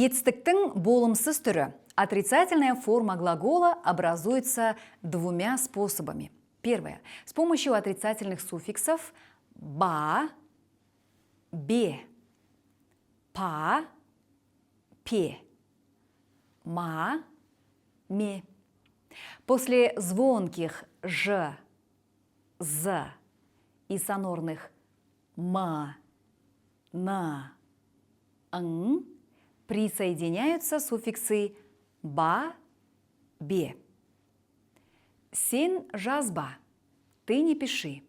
Етістіктің болымсыз түрі. Отрицательная форма глагола образуется двумя способами. Первое. С помощью отрицательных суффиксов ба, бе, па, пе, ма, ме. После звонких ж, з и сонорных ма, на, н присоединяются суффиксы ба, бе. Сен жазба, ты не пиши.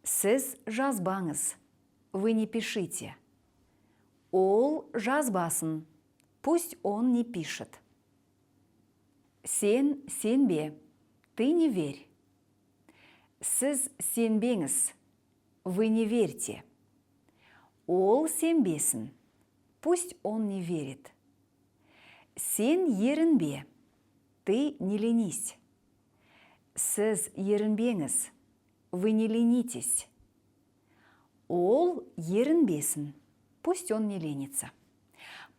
Сіз жазбаңыз, вы не пишите. Ол жазбасын, пусть он не пишет. Сен сенбе, ты не верь. Сіз сенбеңіз, вы не верьте. Ол сенбесін, пусть он не верит. Сен ерінбе, ты не ленись. Сіз ерінбеңіз, вы не ленитесь. Ол ерінбесін, пусть он не ленится.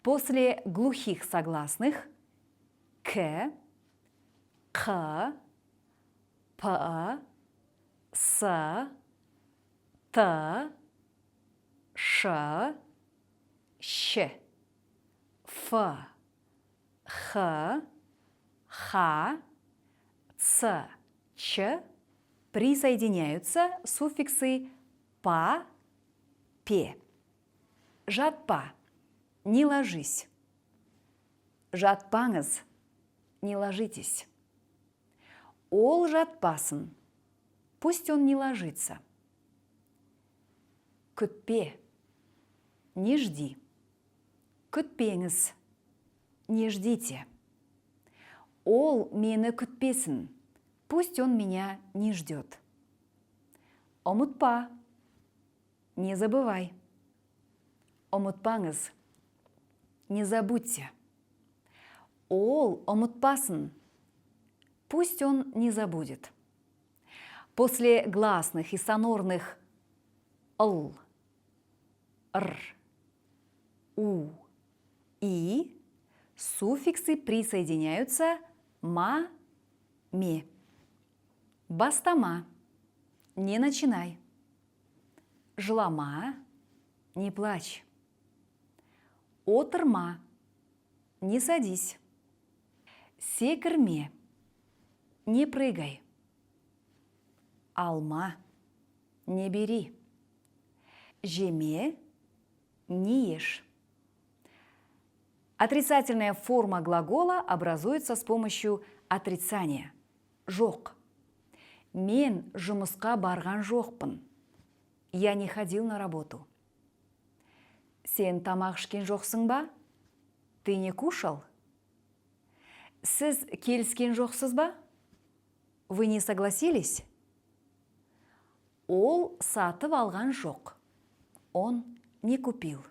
После глухих согласных к, қ, п, с, т, ш, щ, ф, х, х, ц, ч присоединяются суффиксы па, пе. Жатпа, не ложись. Жатпаңыз, не ложитесь. Ол жатпасын, пусть он не ложится. Күтпе, не жди. Күтпеңіз, не ждите. Ол мені күтпесін, пусть он меня не ждет. Ұмытпа, не забывай. Ұмытпаңыз, не забудьте. Ол ұмытпасын, пусть он не забудет. После гласных и сонорных л, р, у, и суффиксы присоединяются ма, ме. Бастама, не начинай. Жылама, не плачь. Отырма, не садись. Секірме, не прыгай. Алма, не бери. Жеме, не ешь. Отрицательная форма глагола образуется с помощью отрицания. Жоқ. Мен жұмысқа барған жоқпын. Я не ходил на работу. Сен тамақ ішкен жоқсың ба? Ты не кушал? Сіз келіскен жоқсыз ба? Вы не согласились? Ол сатып алған жоқ. Он не купил.